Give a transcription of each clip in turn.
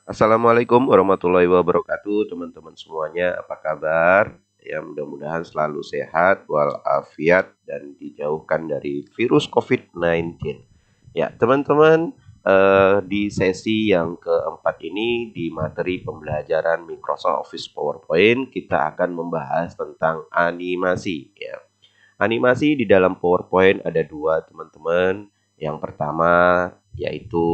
Assalamualaikum warahmatullahi wabarakatuh, teman-teman semuanya. Apa kabar? Ya, mudah-mudahan selalu sehat, walafiat, dan dijauhkan dari virus COVID-19. Ya, teman-teman, di sesi yang keempat ini di materi pembelajaran Microsoft Office PowerPoint, kita akan membahas tentang animasi. Ya, animasi di dalam PowerPoint ada dua, teman-teman. Yang pertama yaitu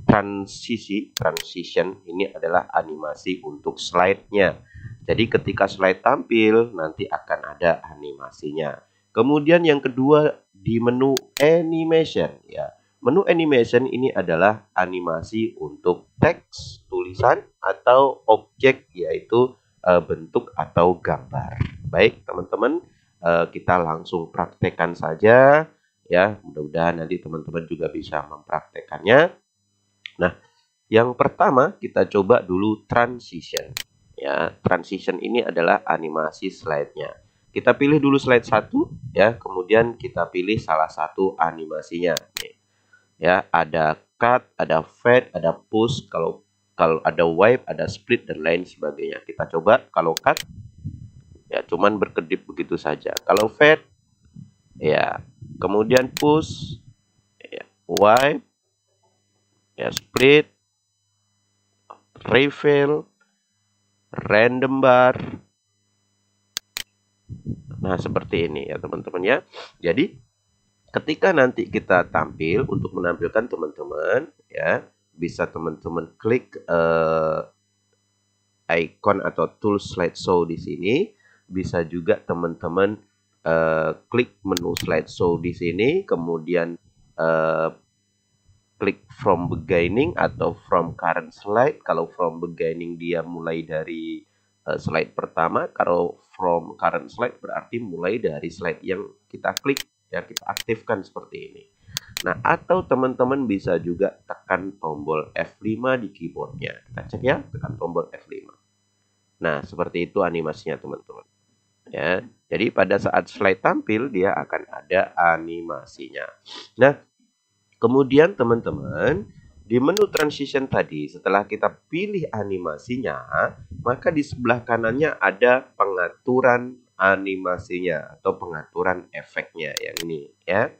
transition. Ini adalah animasi untuk slide-nya. Jadi ketika slide tampil, nanti akan ada animasinya. Kemudian yang kedua di menu animation ya. Menu animation ini adalah animasi untuk teks, tulisan atau objek yaitu bentuk atau gambar. Baik, teman-teman, kita langsung praktekkan saja ya. Mudah-mudahan nanti teman-teman juga bisa mempraktekannya. Nah, yang pertama kita coba dulu transition. Ya, transition ini adalah animasi slide-nya. Kita pilih dulu slide 1 ya, kemudian kita pilih salah satu animasinya. Nih, ya, ada cut, ada fade, ada push, kalau kalau ada wipe, ada split dan lain sebagainya. Kita coba kalau cut ya cuman berkedip begitu saja. Kalau fade ya, kemudian push, ya, wipe, ya split, refill, random bar. Nah, seperti ini ya teman-teman ya. Jadi ketika nanti kita tampil untuk menampilkan teman-teman ya, bisa teman-teman klik icon atau tool slideshow di sini. Bisa juga teman-teman klik menu slideshow di sini, kemudian klik from beginning atau from current slide. Kalau from beginning dia mulai dari slide pertama, kalau from current slide berarti mulai dari slide yang kita klik ya, kita aktifkan seperti ini. Nah, atau teman-teman bisa juga tekan tombol F5 di keyboardnya. Kita cek ya, tekan tombol F5. Nah, seperti itu animasinya teman-teman. Ya, jadi pada saat slide tampil dia akan ada animasinya. Nah, kemudian teman-teman, di menu transition tadi setelah kita pilih animasinya, maka di sebelah kanannya ada pengaturan animasinya atau pengaturan efeknya yang ini ya.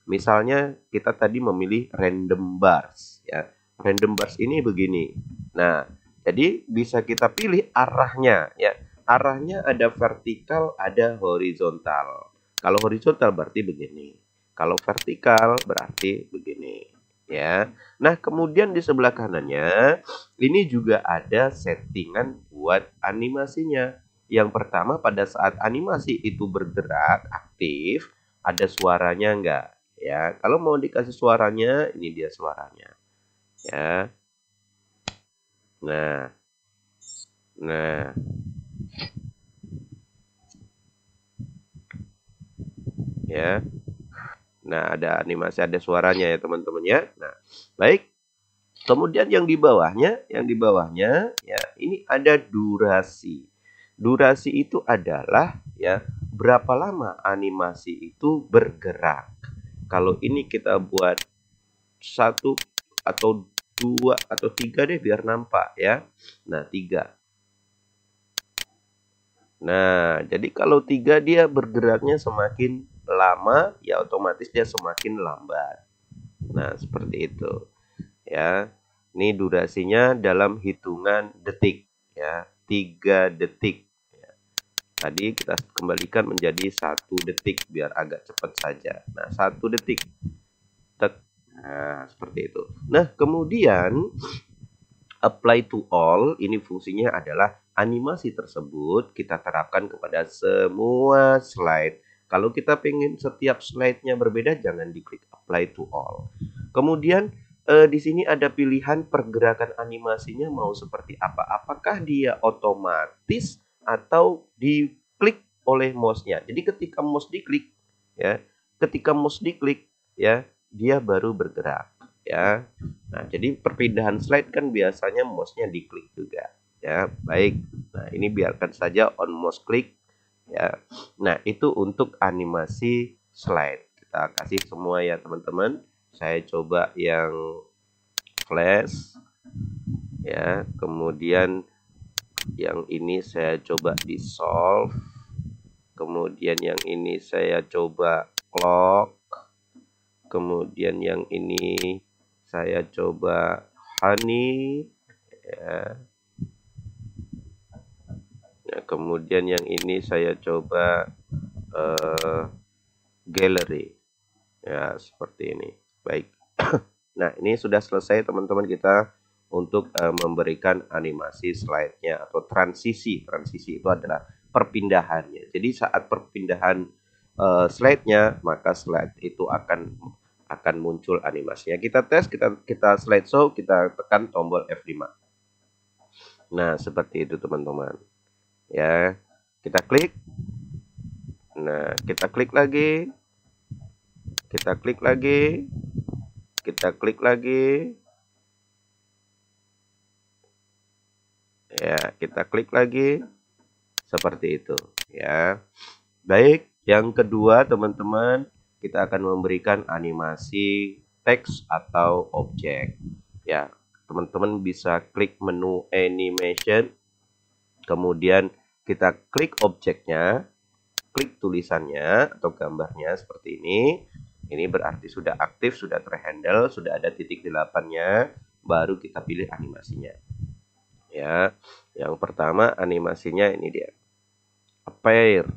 Misalnya kita tadi memilih random bars ya. Random bars ini begini. Nah, jadi bisa kita pilih arahnya ya. Arahnya ada vertikal, ada horizontal. Kalau horizontal berarti begini. Kalau vertikal berarti begini, ya. Nah, kemudian di sebelah kanannya ini juga ada settingan buat animasinya. Yang pertama, pada saat animasi itu bergerak aktif, ada suaranya enggak? Ya, kalau mau dikasih suaranya, ini dia suaranya, ya. Nah, nah, ya. Nah, ada animasi, ada suaranya ya teman-teman ya. Nah, baik. Kemudian yang di bawahnya ya, ini ada durasi. Durasi itu adalah ya berapa lama animasi itu bergerak. Kalau ini kita buat satu atau dua atau tiga deh biar nampak ya. Nah, tiga. Nah, jadi kalau tiga dia bergeraknya semakin lama ya otomatis dia semakin lambat. Nah, seperti itu. Ya, ini durasinya dalam hitungan detik ya, 3 detik ya. Tadi kita kembalikan menjadi 1 detik biar agak cepat saja. Nah, 1 detik. Tek. Nah, seperti itu. Nah, kemudian apply to all, ini fungsinya adalah animasi tersebut kita terapkan kepada semua slide. Kalau kita pengen setiap slide-nya berbeda, jangan diklik apply to all. Kemudian di sini ada pilihan pergerakan animasinya mau seperti apa. Apakah dia otomatis atau diklik oleh mouse-nya. Jadi ketika mouse diklik ya, dia baru bergerak ya. Nah, jadi perpindahan slide kan biasanya mouse-nya diklik juga ya. Baik. Nah, ini biarkan saja on mouse click ya. Nah, itu untuk animasi slide. Kita kasih semua ya, teman-teman. Saya coba yang flash. ya. Kemudian yang ini saya coba di solve, kemudian yang ini saya coba clock, kemudian yang ini saya coba honey, ya. Nah, kemudian yang ini saya coba gallery, ya seperti ini. Baik. Nah, ini sudah selesai teman-teman kita untuk memberikan animasi slide-nya atau transisi. Transisi itu adalah perpindahannya. Jadi saat perpindahan slide-nya, maka slide itu akan muncul animasinya. Kita tes, kita slideshow, kita tekan tombol F5. Nah, seperti itu teman-teman. Ya, kita klik. Nah, kita klik lagi. Kita klik lagi. Kita klik lagi. Ya, kita klik lagi. Seperti itu, ya. Baik, yang kedua teman-teman, kita akan memberikan animasi teks atau objek. Ya, teman-teman bisa klik menu animation, kemudian kita klik objeknya, klik tulisannya atau gambarnya seperti ini. Ini berarti sudah aktif, sudah terhandle, sudah ada titik 8-nya, baru kita pilih animasinya. Ya, yang pertama animasinya ini dia. Appear,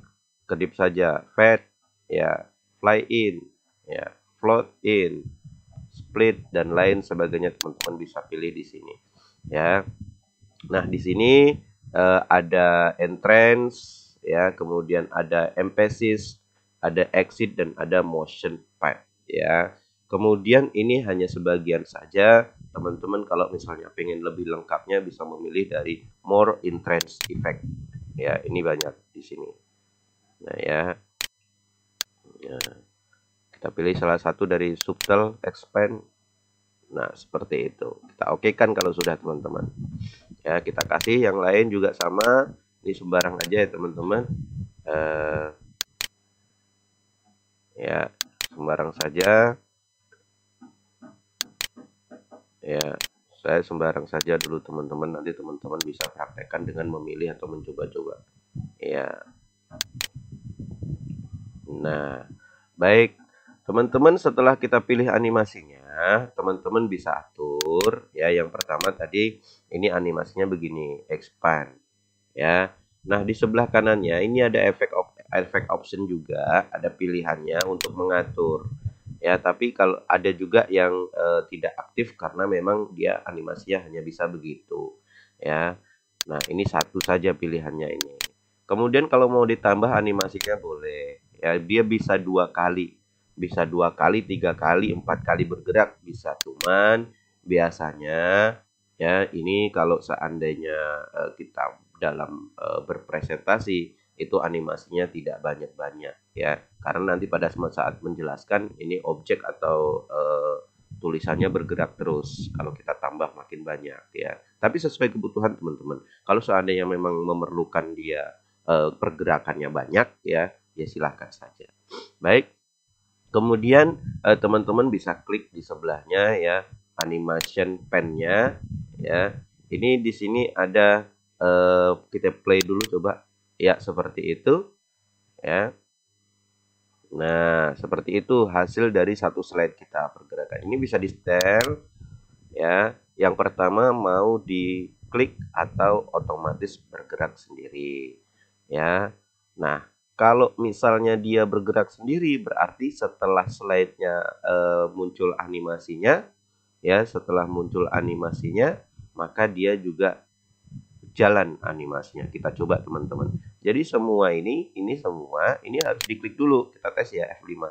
kedip saja, fade, ya, fly in, ya, float in, split dan lain sebagainya teman-teman bisa pilih di sini. Ya. Nah, di sini ada entrance, ya, kemudian ada emphasis, ada exit dan ada motion path, ya. Kemudian ini hanya sebagian saja. Teman-teman kalau misalnya pengen lebih lengkapnya bisa memilih dari more entrance effect. Ya, ini banyak di sini. Nah, ya. Kita pilih salah satu dari subtle expand. Nah, seperti itu. Kita oke kan kalau sudah teman-teman. Ya, kita kasih yang lain juga sama. Ini sembarang aja ya teman-teman. Ya, sembarang saja. Ya, saya sembarang saja dulu teman-teman. Nanti teman-teman bisa praktekkan dengan memilih atau mencoba-coba. Ya. Nah, baik. Teman-teman setelah kita pilih animasinya, teman-teman bisa atur. Ya, yang pertama tadi ini animasinya begini, expand. Ya. Nah, di sebelah kanannya ini ada efek option juga, ada pilihannya untuk mengatur. Ya, tapi kalau ada juga yang tidak aktif karena memang dia animasinya hanya bisa begitu. Ya. Nah, ini satu saja pilihannya ini. Kemudian kalau mau ditambah animasinya boleh. Ya, dia bisa 2 kali. Bisa 2 kali, 3 kali, 4 kali bergerak bisa. Cuman biasanya ya ini kalau seandainya kita dalam berpresentasi itu animasinya tidak banyak-banyak ya. Karena nanti pada saat menjelaskan ini objek atau tulisannya bergerak terus kalau kita tambah makin banyak ya. Tapi sesuai kebutuhan teman-teman. Kalau seandainya memang memerlukan dia pergerakannya banyak ya, ya silahkan saja. Baik. Kemudian teman-teman bisa klik di sebelahnya ya animation pen-nya ya. Ini di sini ada kita play dulu coba. Ya, seperti itu ya. Nah, seperti itu hasil dari satu slide kita pergerakan. Ini bisa di setel ya. Yang pertama mau diklik atau otomatis bergerak sendiri ya. Nah, kalau misalnya dia bergerak sendiri berarti setelah slide-nya muncul animasinya ya, setelah muncul animasinya maka dia juga jalan animasinya. Kita coba teman-teman. Jadi semua ini semua ini harus diklik dulu. Kita tes ya F5.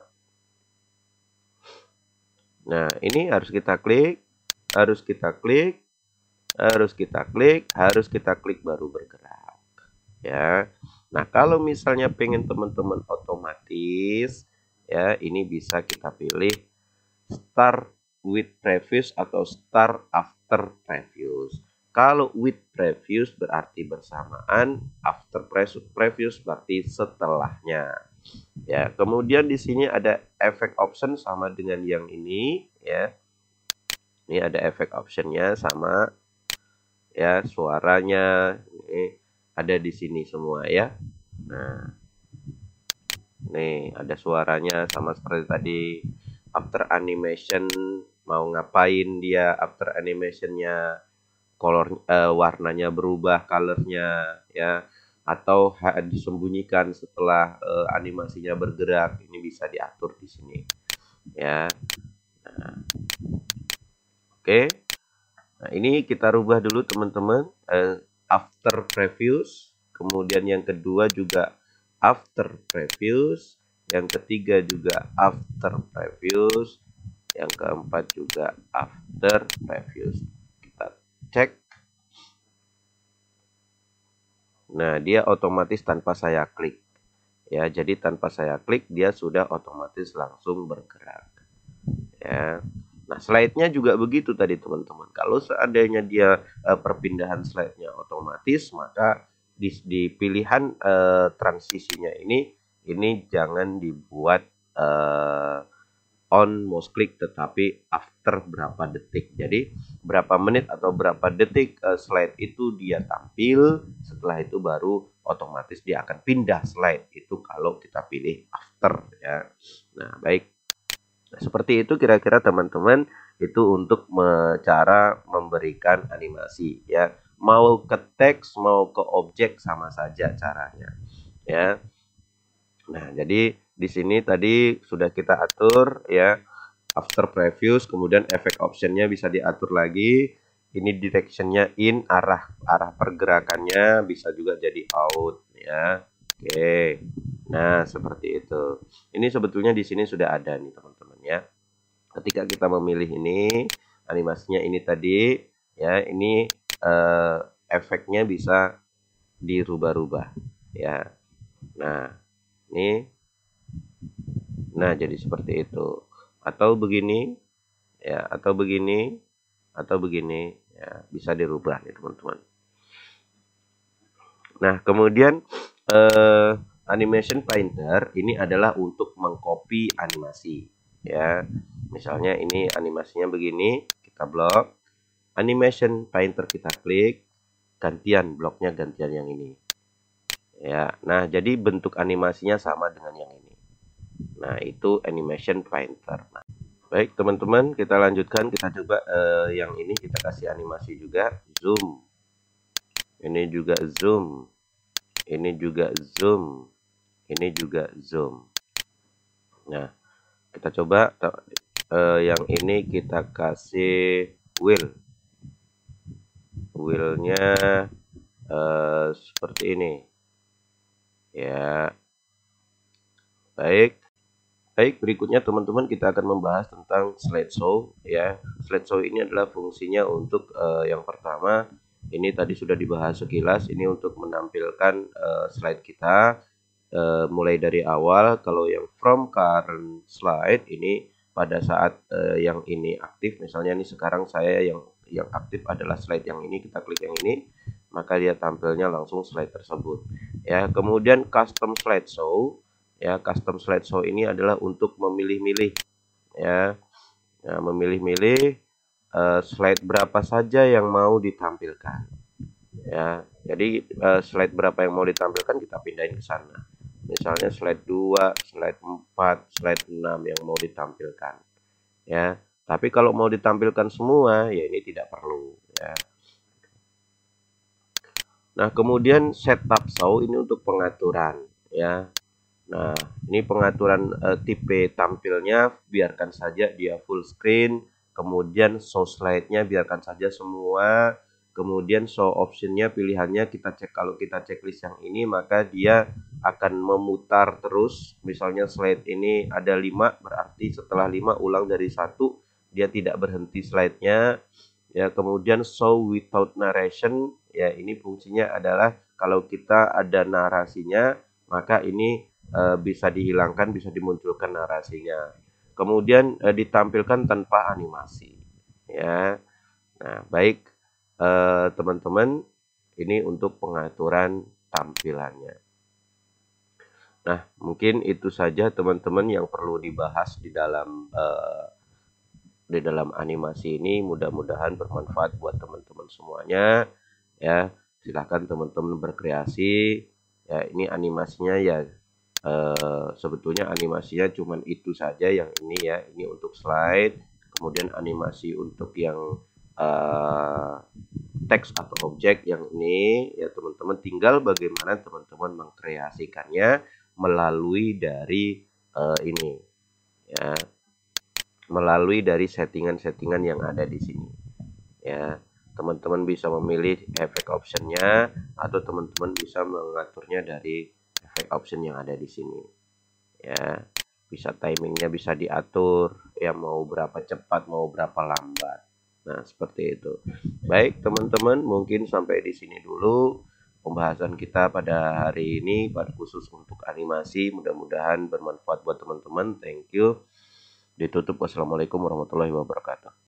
Nah, ini harus kita klik, harus kita klik, harus kita klik, harus kita klik baru bergerak. Ya. Nah, kalau misalnya pengen teman-teman otomatis ya, ini bisa kita pilih start with previous atau start after previous. Kalau with previous berarti bersamaan, after previous berarti setelahnya. Ya, kemudian di sini ada efek option sama dengan yang ini ya. Ini ada efek optionnya sama. ya, suaranya ini ada di sini semua ya. Nah, nih ada suaranya sama seperti tadi. After animation mau ngapain dia after animationnya, warnanya berubah, colornya ya, atau disembunyikan setelah animasinya bergerak, ini bisa diatur di sini ya. Nah, oke. Nah, ini kita rubah dulu teman-teman, after previews, kemudian yang kedua juga after previews, yang ketiga juga after previews, yang keempat juga after previews. Kita cek. Nah, dia otomatis tanpa saya klik. Ya, jadi tanpa saya klik dia sudah otomatis langsung bergerak. Ya. Nah, slide-nya juga begitu tadi teman-teman. Kalau seandainya dia perpindahan slide-nya otomatis, maka di pilihan transisinya ini jangan dibuat on mouse click, tetapi after berapa detik. Jadi berapa menit atau berapa detik slide itu dia tampil, setelah itu baru otomatis dia akan pindah slide. Itu kalau kita pilih after ya. Nah, baik. Nah, seperti itu kira-kira teman-teman, itu untuk cara memberikan animasi ya. Mau ke teks, mau ke objek sama saja caranya ya. Nah, jadi di sini tadi sudah kita atur ya, after previews, kemudian efek optionnya bisa diatur lagi. Ini directionnya in, arah pergerakannya bisa juga jadi out ya. Oke. Nah, seperti itu. Ini sebetulnya di sini sudah ada nih teman-teman ya. Ketika kita memilih ini, animasinya ini tadi ya, ini efeknya bisa dirubah-rubah ya. Nah, ini jadi seperti itu. Atau begini ya, atau begini, atau begini ya, bisa dirubah nih teman-teman. Nah, kemudian animation painter ini adalah untuk mengcopy animasi ya. Misalnya ini animasinya begini, kita blok, animation painter kita klik, gantian bloknya, gantian yang ini ya. Nah, jadi bentuk animasinya sama dengan yang ini. Nah, itu animation painter. Nah, baik teman-teman, kita lanjutkan, kita coba yang ini, kita kasih animasi juga, zoom, ini juga zoom, ini juga zoom, ini juga zoom. Nah, kita coba yang ini kita kasih wheelnya seperti ini ya. Baik, berikutnya teman-teman kita akan membahas tentang slideshow ya. Slideshow ini adalah fungsinya untuk yang pertama, ini tadi sudah dibahas sekilas, ini untuk menampilkan slide kita mulai dari awal. Kalau yang from current slide ini pada saat yang ini aktif, misalnya ini sekarang saya yang aktif adalah slide yang ini, kita klik yang ini, maka dia tampilnya langsung slide tersebut ya. Kemudian custom slideshow ya, custom slideshow ini adalah untuk memilih-milih ya. Nah, memilih-milih slide berapa saja yang mau ditampilkan ya. Jadi slide berapa yang mau ditampilkan kita pindahin ke sana. Misalnya slide 2, slide 4, slide 6 yang mau ditampilkan ya. Tapi kalau mau ditampilkan semua ya ini tidak perlu ya. Nah, kemudian setup show ini untuk pengaturan ya. Nah, ini pengaturan tipe tampilnya, biarkan saja dia full screen. Kemudian show slide-nya biarkan saja semua. Kemudian show option-nya pilihannya kita cek, kalau kita checklist yang ini maka dia akan memutar terus. Misalnya slide ini ada 5, berarti setelah 5 ulang dari 1, dia tidak berhenti slide-nya. Ya, kemudian show without narration, ya ini fungsinya adalah kalau kita ada narasinya maka ini bisa dihilangkan, bisa dimunculkan narasinya. Kemudian ditampilkan tanpa animasi ya. Nah, baik teman-teman, ini untuk pengaturan tampilannya. Nah, mungkin itu saja teman-teman yang perlu dibahas di dalam animasi ini. Mudah-mudahan bermanfaat buat teman-teman semuanya. ya. Silahkan teman-teman berkreasi. Ya, ini animasinya ya sebetulnya animasinya cuman itu saja yang ini ya. Ini untuk slide, kemudian animasi untuk yang teks atau objek yang ini ya teman-teman, tinggal bagaimana teman-teman mengkreasikannya melalui dari ini ya, melalui dari settingan-settingan yang ada di sini ya. Teman-teman bisa memilih efek optionnya atau teman-teman bisa mengaturnya dari efek option yang ada di sini ya. Bisa timingnya bisa diatur ya, mau berapa cepat mau berapa lambat. Nah, seperti itu. Baik teman-teman, mungkin sampai di sini dulu pembahasan kita pada hari ini, pada khusus untuk animasi. Mudah-mudahan bermanfaat buat teman-teman. Thank you. Ditutup. Wassalamualaikum warahmatullahi wabarakatuh.